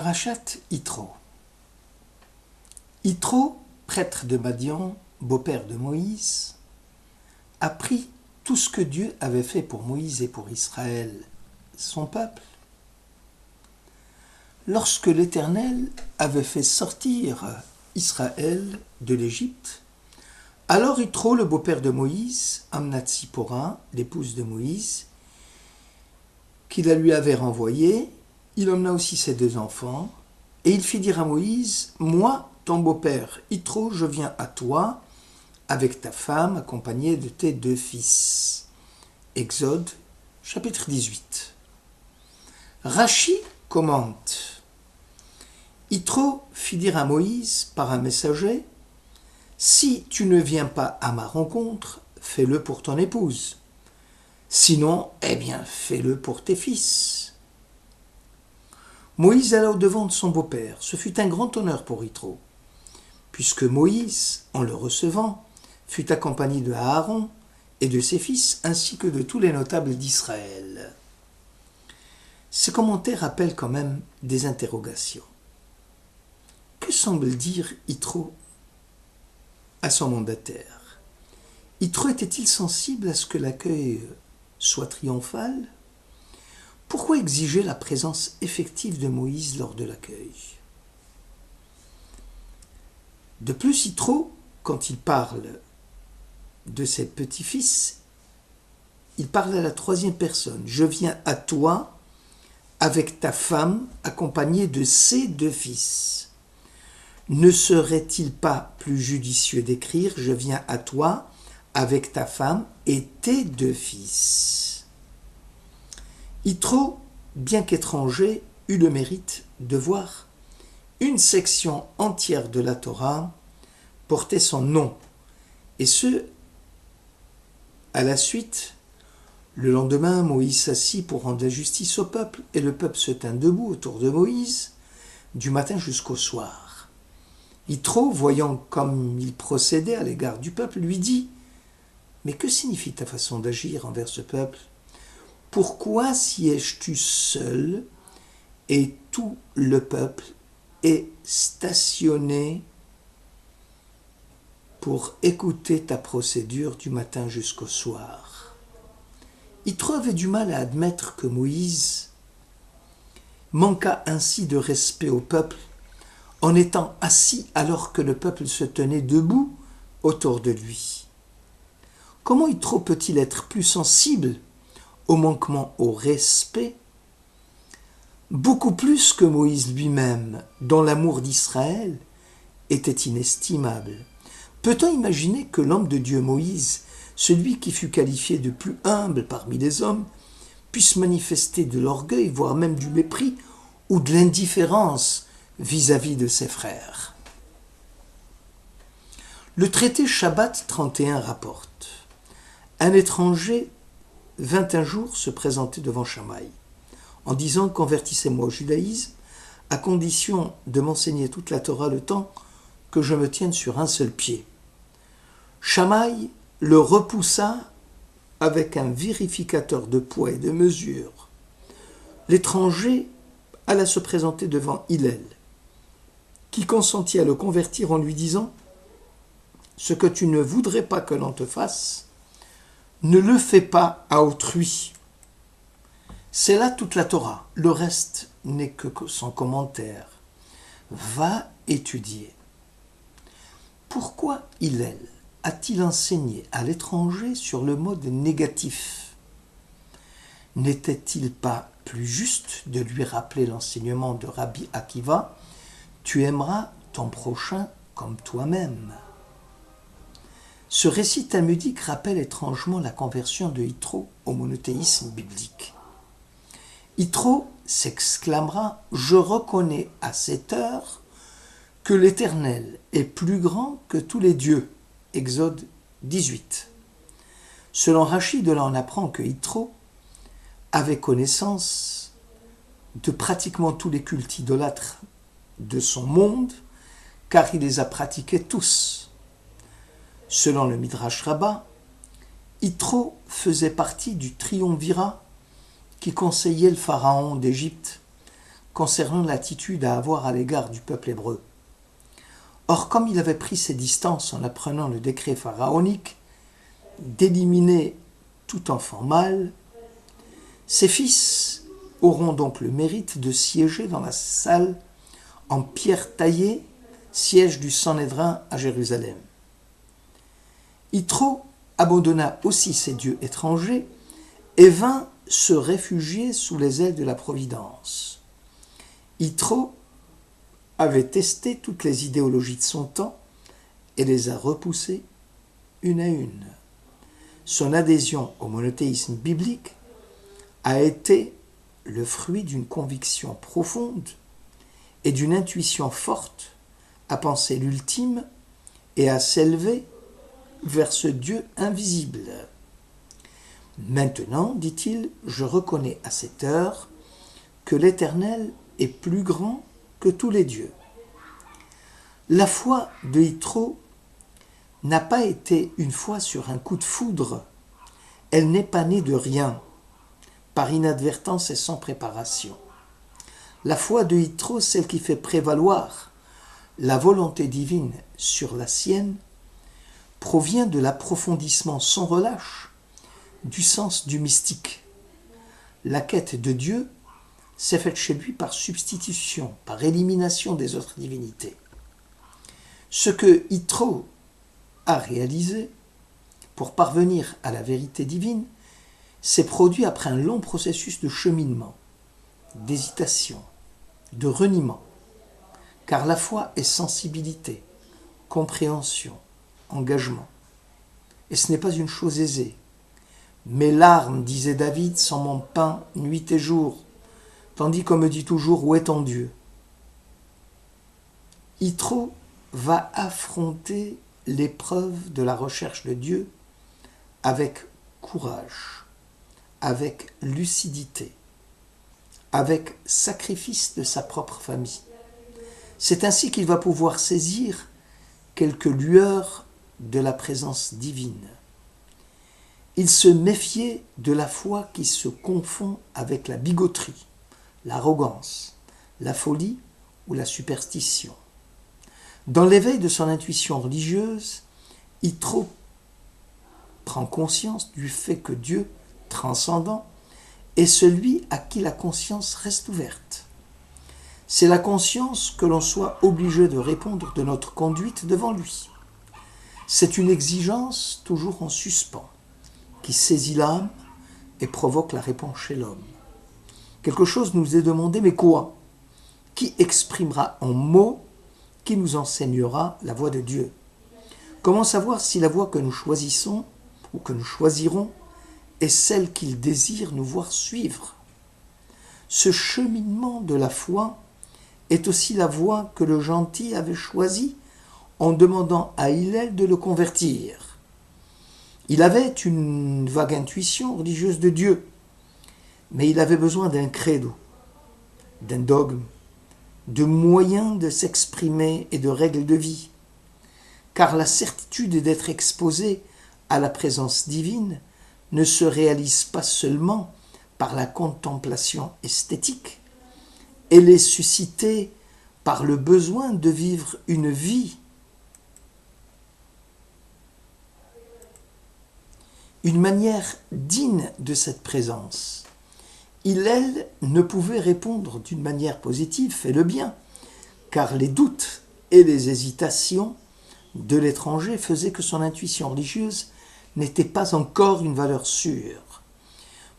Parashat Yitro. Yitro, prêtre de Madian, beau-père de Moïse, apprit tout ce que Dieu avait fait pour Moïse et pour Israël, son peuple. Lorsque l'Éternel avait fait sortir Israël de l'Égypte, alors Yitro, le beau-père de Moïse, amena Tzipora, l'épouse de Moïse, qui la lui avait renvoyée. Il emmena aussi ses 2 enfants, et il fit dire à Moïse, « Moi, ton beau-père, Yitro, je viens à toi, avec ta femme, accompagnée de tes 2 fils. » Exode, chapitre 18. Rachi commente, « Yitro fit dire à Moïse, par un messager, « Si tu ne viens pas à ma rencontre, fais-le pour ton épouse. Sinon, fais-le pour tes fils. » Moïse alla au-devant de son beau-père. Ce fut un grand honneur pour Yitro, puisque Moïse, en le recevant, fut accompagné de Aaron et de ses fils, ainsi que de tous les notables d'Israël. Ces commentaires appellent quand même des interrogations. Que semble dire Yitro à son mandataire? Yitro était-il sensible à ce que l'accueil soit triomphal? Pourquoi exiger la présence effective de Moïse lors de l'accueil? De plus, Yitro, quand il parle de ses petits-fils, il parle à la 3e personne. « Je viens à toi avec ta femme, accompagnée de ses 2 fils. » Ne serait-il pas plus judicieux d'écrire « Je viens à toi avec ta femme et tes 2 fils » Yitro, bien qu'étranger, eut le mérite de voir une section entière de la Torah porter son nom, et ce, à la suite. Le lendemain, Moïse s'assit pour rendre la justice au peuple, et le peuple se tint debout autour de Moïse, du matin jusqu'au soir. Yitro, voyant comme il procédait à l'égard du peuple, lui dit « Mais que signifie ta façon d'agir envers ce peuple ? Pourquoi sièges-tu seul et tout le peuple est stationné pour écouter ta procédure du matin jusqu'au soir ?» Yitro avait du mal à admettre que Moïse manqua ainsi de respect au peuple en étant assis alors que le peuple se tenait debout autour de lui. Comment Yitro peut-il être plus sensible au manquement au respect, beaucoup plus que Moïse lui-même, dont l'amour d'Israël était inestimable? Peut-on imaginer que l'homme de Dieu Moïse, celui qui fut qualifié de plus humble parmi les hommes, puisse manifester de l'orgueil, voire même du mépris ou de l'indifférence vis-à-vis de ses frères? Le traité Shabbat 31 rapporte: un étranger vint un jour se présenter devant Shamaï, en disant « Convertissez-moi au judaïsme, à condition de m'enseigner toute la Torah le temps que je me tienne sur un seul pied. » Shamaï le repoussa avec un vérificateur de poids et de mesure. L'étranger alla se présenter devant Hillel, qui consentit à le convertir en lui disant « Ce que tu ne voudrais pas que l'on te fasse, ne le fais pas à autrui. » C'est là toute la Torah. Le reste n'est que son commentaire. Va étudier. Pourquoi Hillel a-t-il enseigné à l'étranger sur le mode négatif? N'était-il pas plus juste de lui rappeler l'enseignement de Rabbi Akiva « Tu aimeras ton prochain comme toi-même » ? Ce récit talmudique rappelle étrangement la conversion de Yitro au monothéisme biblique. Yitro s'exclamera « Je reconnais à cette heure que l'Éternel est plus grand que tous les dieux » Exode 18. Selon Rachi, de là on apprend que Yitro avait connaissance de pratiquement tous les cultes idolâtres de son monde, car il les a pratiqués tous. Selon le Midrash Rabbah, Yitro faisait partie du triumvirat qui conseillait le pharaon d'Égypte concernant l'attitude à avoir à l'égard du peuple hébreu. Or, comme il avait pris ses distances en apprenant le décret pharaonique d'éliminer tout enfant mâle, ses fils auront donc le mérite de siéger dans la salle en pierre taillée, siège du Sanhédrin à Jérusalem. Yitro abandonna aussi ses dieux étrangers et vint se réfugier sous les ailes de la Providence. Yitro avait testé toutes les idéologies de son temps et les a repoussées une à une. Son adhésion au monothéisme biblique a été le fruit d'une conviction profonde et d'une intuition forte à penser l'ultime et à s'élever vers ce Dieu invisible. Maintenant, dit-il, je reconnais à cette heure que l'Éternel est plus grand que tous les dieux. La foi de Yitro n'a pas été une foi sur un coup de foudre. Elle n'est pas née de rien, par inadvertance et sans préparation. La foi de Yitro, celle qui fait prévaloir la volonté divine sur la sienne, provient de l'approfondissement sans relâche du sens du mystique. La quête de Dieu s'est faite chez lui par substitution, par élimination des autres divinités. Ce que Yitro a réalisé pour parvenir à la vérité divine s'est produit après un long processus de cheminement, d'hésitation, de reniement, car la foi est sensibilité, compréhension, engagement. Et ce n'est pas une chose aisée. Mes larmes, disait David, sont mon pain nuit et jour, tandis qu'on me dit toujours où est ton Dieu. Yitro va affronter l'épreuve de la recherche de Dieu avec courage, avec lucidité, avec sacrifice de sa propre famille. C'est ainsi qu'il va pouvoir saisir quelques lueurs de la présence divine. Il se méfiait de la foi qui se confond avec la bigoterie, l'arrogance, la folie ou la superstition. Dans l'éveil de son intuition religieuse, Yitro prend conscience du fait que Dieu, transcendant, est celui à qui la conscience reste ouverte. C'est la conscience que l'on soit obligé de répondre de notre conduite devant lui. C'est une exigence toujours en suspens, qui saisit l'âme et provoque la réponse chez l'homme. Quelque chose nous est demandé, mais quoi? Qui exprimera en mots, qui nous enseignera la voie de Dieu? Comment savoir si la voie que nous choisissons ou que nous choisirons est celle qu'il désire nous voir suivre? Ce cheminement de la foi est aussi la voie que le gentil avait choisie en demandant à Hillel de le convertir. Il avait une vague intuition religieuse de Dieu, mais il avait besoin d'un credo, d'un dogme, de moyens de s'exprimer et de règles de vie, car la certitude d'être exposé à la présence divine ne se réalise pas seulement par la contemplation esthétique, elle est suscitée par le besoin de vivre une vie, une manière digne de cette présence. Hillel ne pouvait répondre d'une manière positive, fais le bien, car les doutes et les hésitations de l'étranger faisaient que son intuition religieuse n'était pas encore une valeur sûre.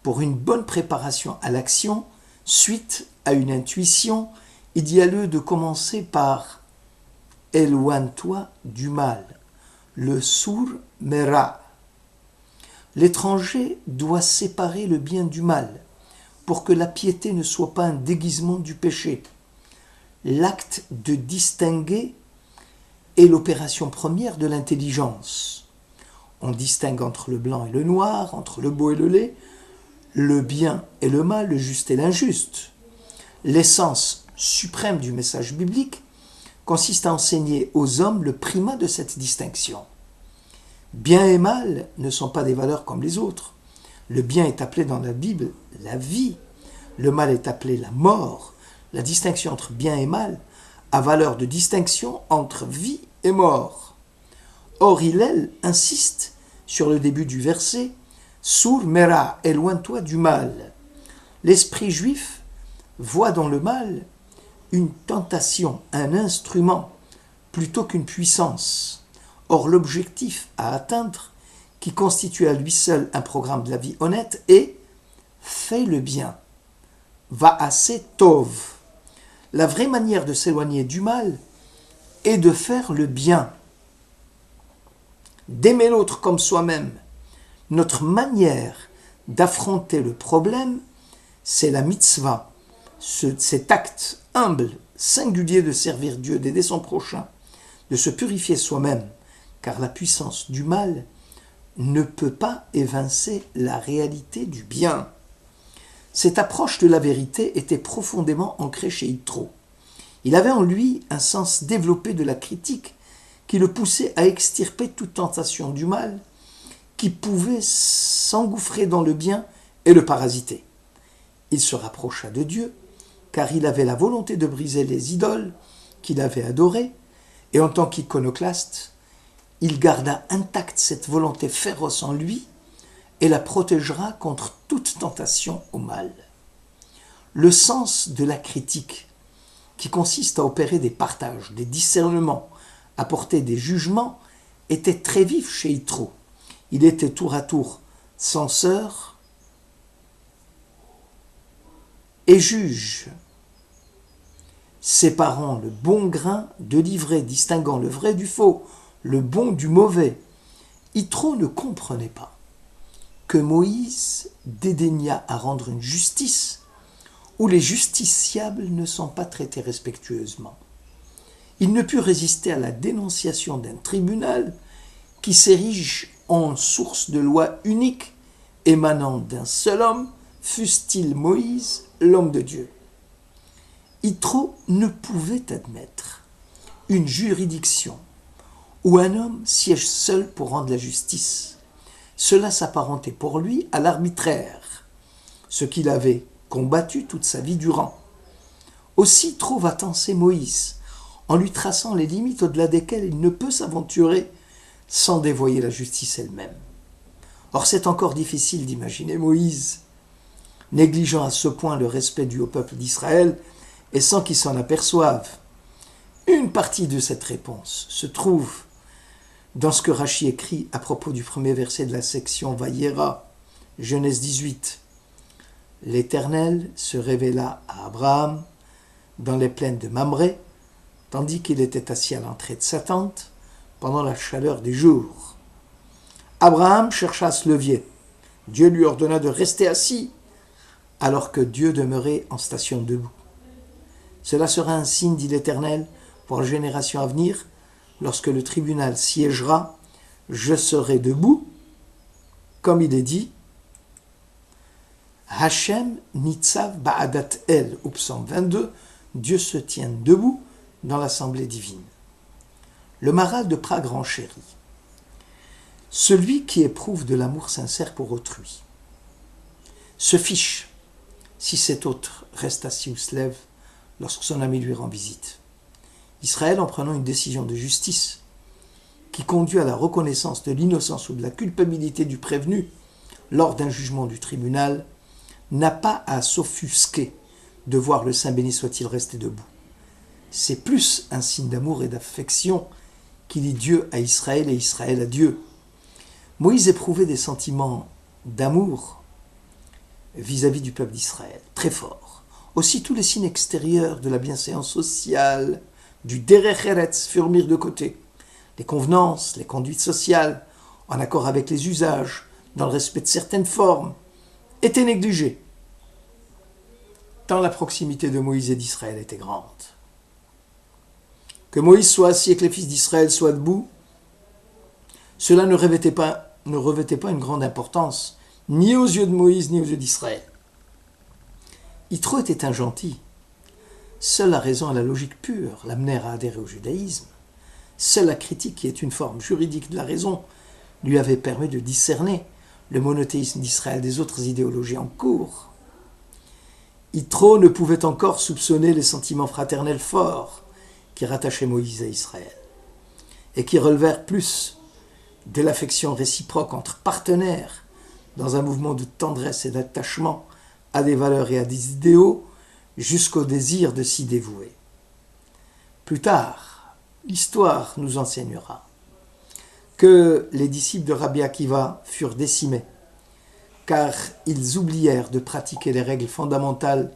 Pour une bonne préparation à l'action, suite à une intuition, il y a lieu de commencer par « éloigne-toi du mal », le sour mera. L'étranger doit séparer le bien du mal pour que la piété ne soit pas un déguisement du péché. L'acte de distinguer est l'opération première de l'intelligence. On distingue entre le blanc et le noir, entre le beau et le laid, le bien et le mal, le juste et l'injuste. L'essence suprême du message biblique consiste à enseigner aux hommes le primat de cette distinction. Bien et mal ne sont pas des valeurs comme les autres. Le bien est appelé dans la Bible la vie, le mal est appelé la mort, La distinction entre bien et mal a valeur de distinction entre vie et mort. Or, Hillel insiste sur le début du verset « Sur mera, éloigne-toi du mal ». L'esprit juif voit dans le mal une tentation, un instrument, plutôt qu'une puissance. Or, l'objectif à atteindre, qui constitue à lui seul un programme de la vie honnête, est « fais le bien ». Va'aseh tov. La vraie manière de s'éloigner du mal est de faire le bien, d'aimer l'autre comme soi-même. Notre manière d'affronter le problème, c'est la mitzvah, cet acte humble, singulier de servir Dieu, d'aider son prochain, de se purifier soi-même, car la puissance du mal ne peut pas évincer la réalité du bien. Cette approche de la vérité était profondément ancrée chez Yitro. Il avait en lui un sens développé de la critique qui le poussait à extirper toute tentation du mal qui pouvait s'engouffrer dans le bien et le parasiter. Il se rapprocha de Dieu car il avait la volonté de briser les idoles qu'il avait adorées et en tant qu'iconoclaste, il garda intacte cette volonté féroce en lui et la protégera contre toute tentation au mal. Le sens de la critique, qui consiste à opérer des partages, des discernements, à porter des jugements, était très vif chez Yitro. Il était tour à tour censeur et juge, séparant le bon grain de l'ivraie, distinguant le vrai du faux, le bon du mauvais. Yitro ne comprenait pas que Moïse dédaigna à rendre une justice où les justiciables ne sont pas traités respectueusement. Il ne put résister à la dénonciation d'un tribunal qui s'érige en source de loi unique émanant d'un seul homme, fût-il Moïse, l'homme de Dieu. Yitro ne pouvait admettre une juridiction où un homme siège seul pour rendre la justice. Cela s'apparentait pour lui à l'arbitraire, ce qu'il avait combattu toute sa vie durant. Aussi trop va tenser Moïse, en lui traçant les limites au-delà desquelles il ne peut s'aventurer sans dévoyer la justice elle-même. Or, c'est encore difficile d'imaginer Moïse négligeant à ce point le respect dû au peuple d'Israël et sans qu'il s'en aperçoive. Une partie de cette réponse se trouve dans ce que Rachi écrit à propos du premier verset de la section Vayera, Genèse 18. L'Éternel se révéla à Abraham dans les plaines de Mamré, tandis qu'il était assis à l'entrée de sa tente pendant la chaleur du jour. Abraham chercha à se lever. Dieu lui ordonna de rester assis, alors que Dieu demeurait en station debout. Cela sera un signe, dit l'Éternel, pour la génération à venir. Lorsque le tribunal siégera, je serai debout, comme il est dit, Hachem Nitzav Ba'adat El, au psaume 22, Dieu se tient debout dans l'assemblée divine. Le Maharal de Prague renchérit. Celui qui éprouve de l'amour sincère pour autrui se fiche si cet autre reste assis ou se lève lorsque son ami lui rend visite. Israël, en prenant une décision de justice qui conduit à la reconnaissance de l'innocence ou de la culpabilité du prévenu lors d'un jugement du tribunal, n'a pas à s'offusquer de voir le Saint béni soit-il rester debout. C'est plus un signe d'amour et d'affection qui lie Dieu à Israël et Israël à Dieu. Moïse éprouvait des sentiments d'amour vis-à-vis du peuple d'Israël, très forts. Aussi, tous les signes extérieurs de la bienséance sociale, du derech eretz furent mis de côté. Les convenances, les conduites sociales, en accord avec les usages, dans le respect de certaines formes, étaient négligées, tant la proximité de Moïse et d'Israël était grande. Que Moïse soit assis et que les fils d'Israël soient debout, cela ne revêtait pas une grande importance, ni aux yeux de Moïse, ni aux yeux d'Israël. Yitro était un gentil. Seule la raison et la logique pure l'amenèrent à adhérer au judaïsme. Seule la critique, qui est une forme juridique de la raison, lui avait permis de discerner le monothéisme d'Israël des autres idéologies en cours. Yitro ne pouvait encore soupçonner les sentiments fraternels forts qui rattachaient Moïse à Israël et qui relevèrent plus de l'affection réciproque entre partenaires dans un mouvement de tendresse et d'attachement à des valeurs et à des idéaux jusqu'au désir de s'y dévouer. Plus tard, l'histoire nous enseignera que les disciples de Rabbi Akiva furent décimés car ils oublièrent de pratiquer les règles fondamentales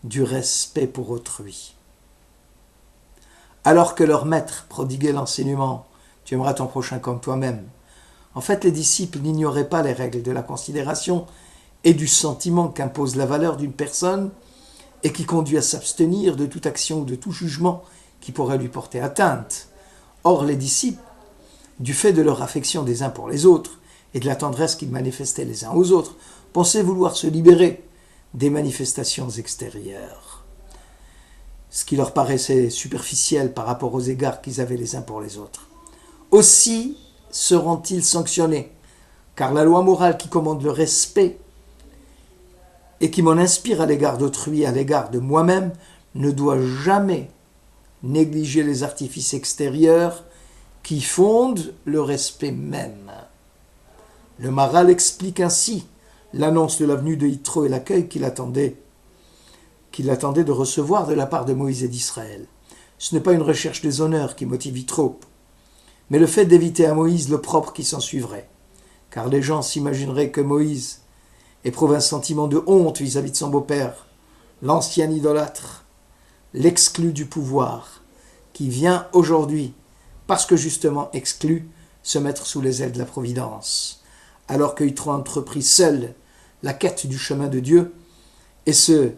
du respect pour autrui. Alors que leur maître prodiguait l'enseignement « Tu aimeras ton prochain comme toi-même », en fait, les disciples n'ignoraient pas les règles de la considération et du sentiment qu'impose la valeur d'une personne et qui conduit à s'abstenir de toute action ou de tout jugement qui pourrait lui porter atteinte. Or, les disciples, du fait de leur affection des uns pour les autres et de la tendresse qu'ils manifestaient les uns aux autres, pensaient vouloir se libérer des manifestations extérieures, ce qui leur paraissait superficiel par rapport aux égards qu'ils avaient les uns pour les autres. Aussi seront-ils sanctionnés, car la loi morale qui commande le respect et qui m'en inspire à l'égard d'autrui, à l'égard de moi-même, ne doit jamais négliger les artifices extérieurs qui fondent le respect même. Le Maharal explique ainsi l'annonce de la venue de Yitro et l'accueil qu'il attendait de recevoir de la part de Moïse et d'Israël. Ce n'est pas une recherche des honneurs qui motive Yitro, mais le fait d'éviter à Moïse l'opprobre qui s'en suivrait, car les gens s'imagineraient que Moïse éprouve un sentiment de honte vis-à-vis de son beau-père, l'ancien idolâtre, l'exclu du pouvoir, qui vient aujourd'hui, parce que justement exclu, se mettre sous les ailes de la Providence, alors que Yitro a entrepris seul la quête du chemin de Dieu, et ce,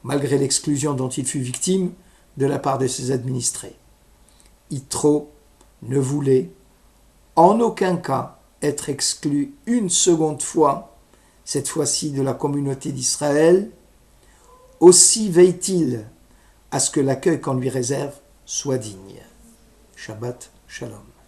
malgré l'exclusion dont il fut victime de la part de ses administrés. Yitro ne voulait en aucun cas être exclu une seconde fois, cette fois-ci de la communauté d'Israël. Aussi veille-t-il à ce que l'accueil qu'on lui réserve soit digne. Shabbat Shalom.